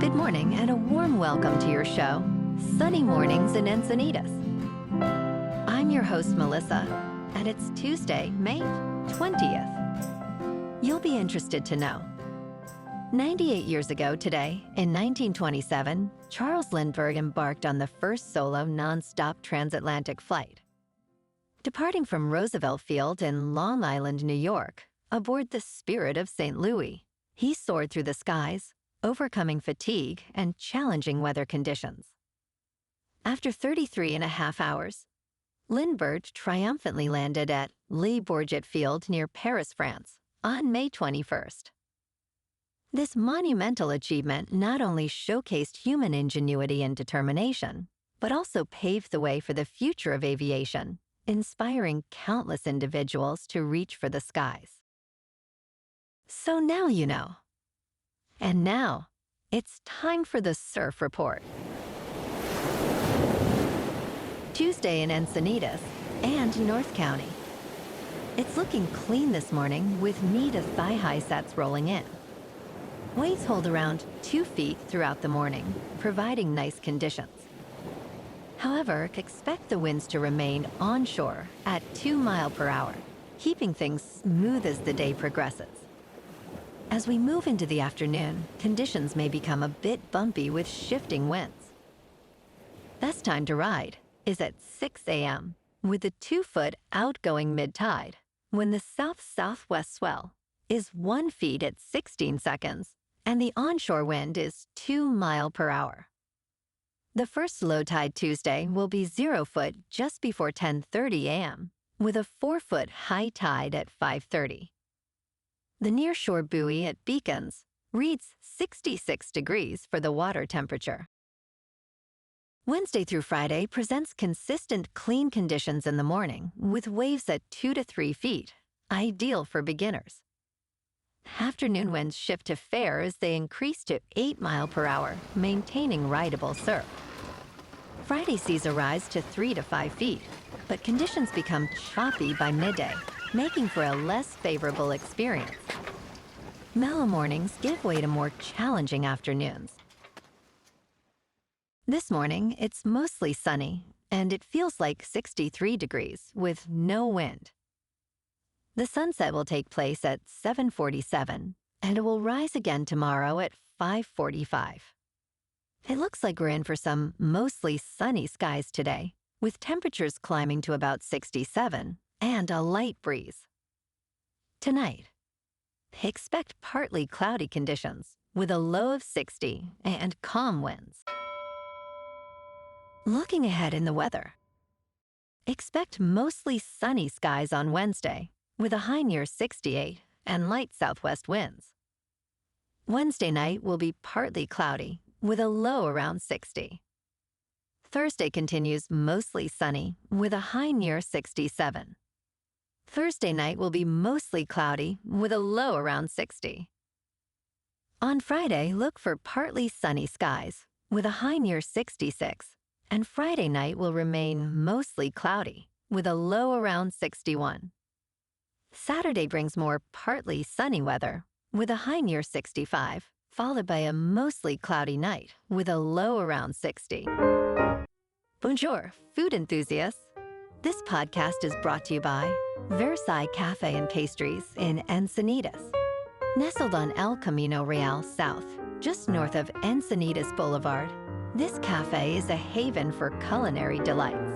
Good morning and a warm welcome to your show, Sunny Mornings in Encinitas. I'm your host, Melissa, and it's Tuesday, May 20th. You'll be interested to know. 98 years ago today, in 1927, Charles Lindbergh embarked on the first solo non-stop transatlantic flight. Departing from Roosevelt Field in Long Island, New York, aboard the Spirit of St. Louis, he soared through the skies, overcoming fatigue and challenging weather conditions. After 33 and a half hours, Lindbergh triumphantly landed at Le Bourget Field near Paris, France, on May 21st. This monumental achievement not only showcased human ingenuity and determination, but also paved the way for the future of aviation, inspiring countless individuals to reach for the skies. So now you know. And now, it's time for the Surf Report. Tuesday in Encinitas and North County. It's looking clean this morning with knee to thigh-high sets rolling in. Waves hold around 2 feet throughout the morning, providing nice conditions. However, expect the winds to remain onshore at 2 miles per hour, keeping things smooth as the day progresses. As we move into the afternoon, conditions may become a bit bumpy with shifting winds. Best time to ride is at 6 a.m. with the 2-foot outgoing mid-tide, when the south-southwest swell is 1 foot at 16 seconds and the onshore wind is 2 miles per hour. The first low tide Tuesday will be 0 foot just before 10:30 a.m. with a 4-foot high tide at 5:30. The nearshore buoy at Bueckers reads 66 degrees for the water temperature. Wednesday through Friday presents consistent clean conditions in the morning with waves at 2 to 3 feet, ideal for beginners. Afternoon winds shift to fair as they increase to 8 miles per hour, maintaining rideable surf. Friday sees a rise to 3 to 5 feet, but conditions become choppy by midday, making for a less favorable experience. Mellow mornings give way to more challenging afternoons. This morning, it's mostly sunny, and it feels like 63 degrees with no wind. The sunset will take place at 7:47, and it will rise again tomorrow at 5:45. It looks like we're in for some mostly sunny skies today, with temperatures climbing to about 67 and a light breeze. Tonight, expect partly cloudy conditions with a low of 60 and calm winds. Looking ahead in the weather, expect mostly sunny skies on Wednesday with a high near 68 and light southwest winds. Wednesday night will be partly cloudy with a low around 60. Thursday continues mostly sunny with a high near 67. Thursday night will be mostly cloudy with a low around 60. On Friday, look for partly sunny skies with a high near 66, and Friday night will remain mostly cloudy with a low around 61. Saturday brings more partly sunny weather with a high near 65, followed by a mostly cloudy night with a low around 60. Bonjour, food enthusiasts. This podcast is brought to you by Versailles Cafe and Pastries in Encinitas. Nestled on El Camino Real South, just north of Encinitas Boulevard, this cafe is a haven for culinary delights.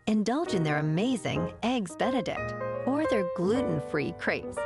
Indulge in their amazing Eggs Benedict or their gluten-free crepes.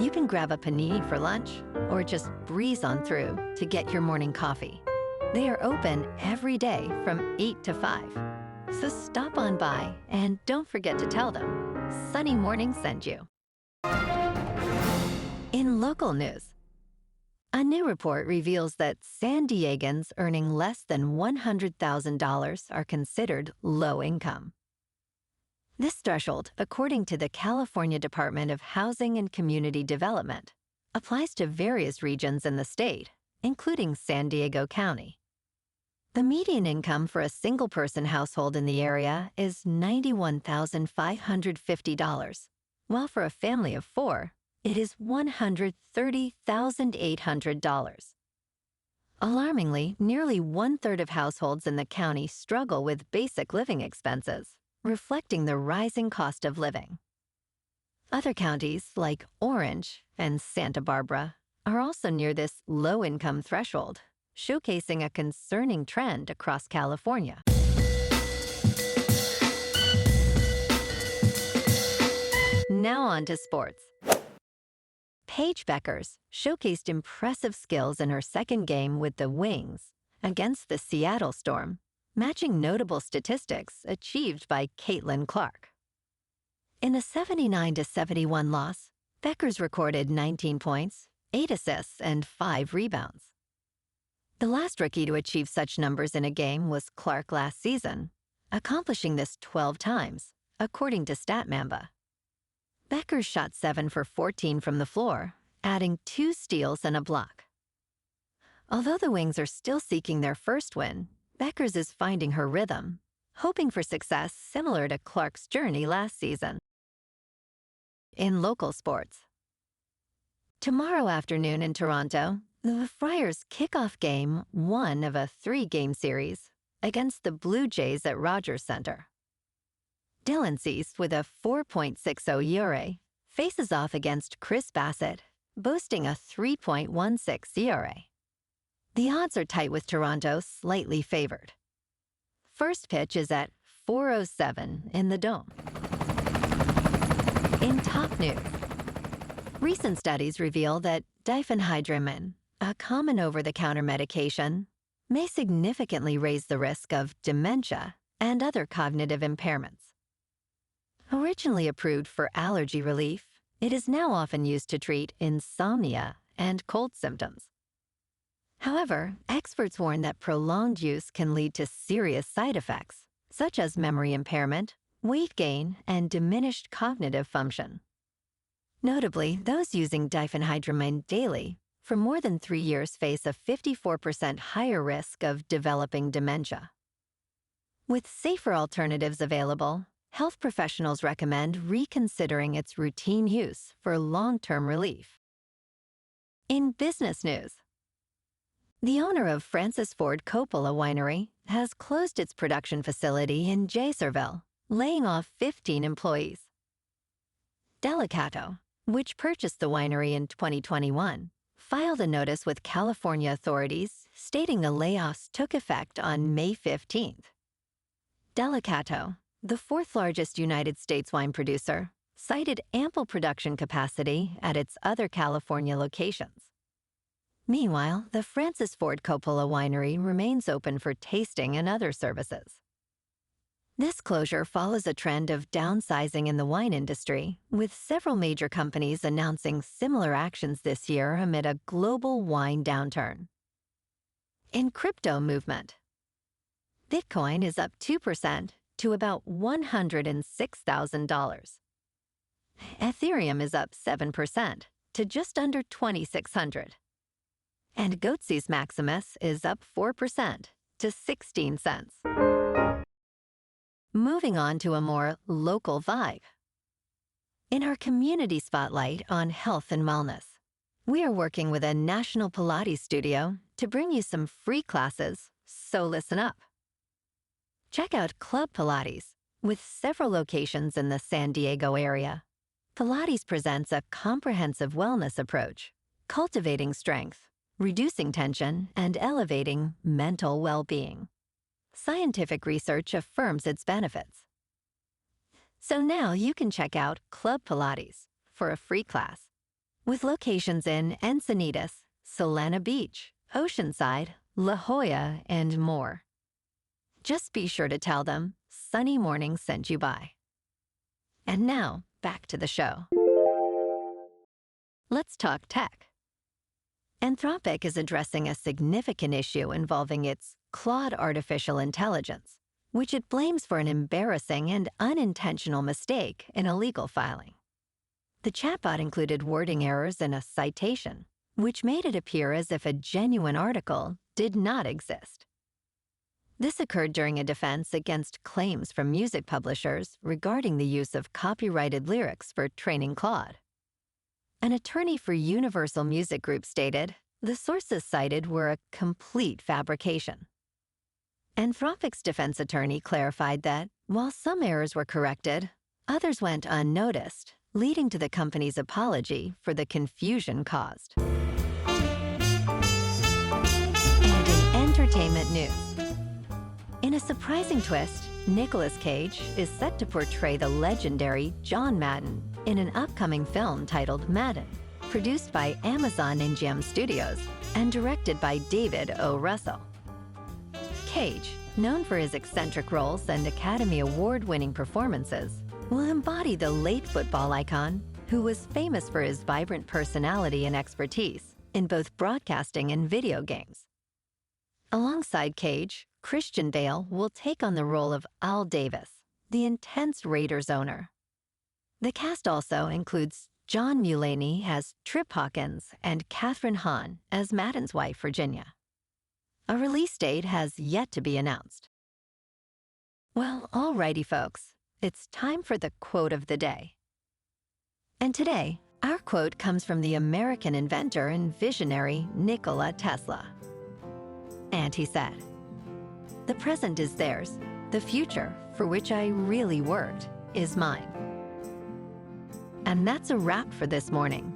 You can grab a panini for lunch or just breeze on through to get your morning coffee. They are open every day from 8 to 5. So stop on by and don't forget to tell them Sunny Morning sent you. In local news, a new report reveals that San Diegans earning less than $100,000 are considered low income. This threshold, according to the California Department of Housing and Community Development, applies to various regions in the state, including San Diego County. The median income for a single-person household in the area is $91,550, while for a family of 4, it is $130,800. Alarmingly, nearly one-third of households in the county struggle with basic living expenses, reflecting the rising cost of living. Other counties, like Orange and Santa Barbara, are also near this low-income threshold, showcasing a concerning trend across California. Now on to sports. Paige Bueckers showcased impressive skills in her second game with the Wings against the Seattle Storm, matching notable statistics achieved by Caitlin Clark. In a 79-71 loss, Bueckers recorded 19 points, 8 assists, and 5 rebounds. The last rookie to achieve such numbers in a game was Clark last season, accomplishing this 12 times, according to StatMamba. Bueckers shot 7 for 14 from the floor, adding 2 steals and a block. Although the Wings are still seeking their first win, Bueckers is finding her rhythm, hoping for success similar to Clark's journey last season. In local sports. Tomorrow afternoon in Toronto, the Friars kick off game 1 of a 3-game series against the Blue Jays at Rogers Centre. Dylan Cease, with a 4.60 ERA, faces off against Chris Bassett, boasting a 3.16 ERA. The odds are tight with Toronto slightly favored. First pitch is at 4:07 in the Dome. In top news, recent studies reveal that Diphenhydramine, a common over-the-counter medication, may significantly raise the risk of dementia and other cognitive impairments. Originally approved for allergy relief, it is now often used to treat insomnia and cold symptoms. However, experts warn that prolonged use can lead to serious side effects, such as memory impairment, weight gain, and diminished cognitive function. Notably, those using diphenhydramine daily for more than 3 years face a 54% higher risk of developing dementia. With safer alternatives available, health professionals recommend reconsidering its routine use for long-term relief. In business news, the owner of Francis Ford Coppola Winery has closed its production facility in Jaysarville, laying off 15 employees. Delicato, which purchased the winery in 2021, filed a notice with California authorities stating the layoffs took effect on May 15th. Delicato, the 4th largest United States wine producer, cited ample production capacity at its other California locations. Meanwhile, the Francis Ford Coppola Winery remains open for tasting and other services. This closure follows a trend of downsizing in the wine industry, with several major companies announcing similar actions this year amid a global wine downturn. In crypto movement, Bitcoin is up 2% to about $106,000. Ethereum is up 7% to just under $2,600. And Goatse's Maximus is up 4% to 16 cents. Moving on to a more local vibe. In our community spotlight on health and wellness, we are working with a national Pilates studio to bring you some free classes, so listen up. Check out Club Pilates, with several locations in the San Diego area. Pilates presents a comprehensive wellness approach, cultivating strength, reducing tension, and elevating mental well-being. Scientific research affirms its benefits. So now you can check out Club Pilates for a free class, with locations in Encinitas, Solana Beach, Oceanside, La Jolla, and more. Just be sure to tell them Sunny Morning sent you by. And now, back to the show. Let's talk tech. Anthropic is addressing a significant issue involving its Claude artificial intelligence, which it blames for an embarrassing and unintentional mistake in a legal filing. The chatbot included wording errors in a citation, which made it appear as if a genuine article did not exist. This occurred during a defense against claims from music publishers regarding the use of copyrighted lyrics for training Claude. An attorney for Universal Music Group stated, the sources cited were a complete fabrication. Anthropic's defense attorney clarified that, while some errors were corrected, others went unnoticed, leading to the company's apology for the confusion caused. And in entertainment news, in a surprising twist, Nicolas Cage is set to portray the legendary John Madden in an upcoming film titled Madden, produced by Amazon MGM Studios and directed by David O. Russell. Cage, known for his eccentric roles and Academy Award-winning performances, will embody the late football icon who was famous for his vibrant personality and expertise in both broadcasting and video games. Alongside Cage, Christian Bale will take on the role of Al Davis, the intense Raiders owner. The cast also includes John Mulaney as Trip Hawkins and Kathryn Hahn as Madden's wife, Virginia. A release date has yet to be announced. Well, alrighty folks, it's time for the quote of the day. And today, our quote comes from the American inventor and visionary Nikola Tesla. And he said, "The present is theirs, the future, for which I really worked, is mine." And that's a wrap for this morning.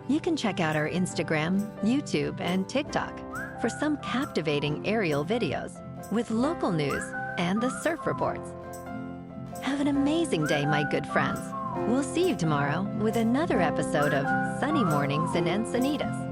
You can check out our Instagram, YouTube, and TikTok for some captivating aerial videos with local news and the surf reports. Have an amazing day, my good friends. We'll see you tomorrow with another episode of Sunny Mornings in Encinitas.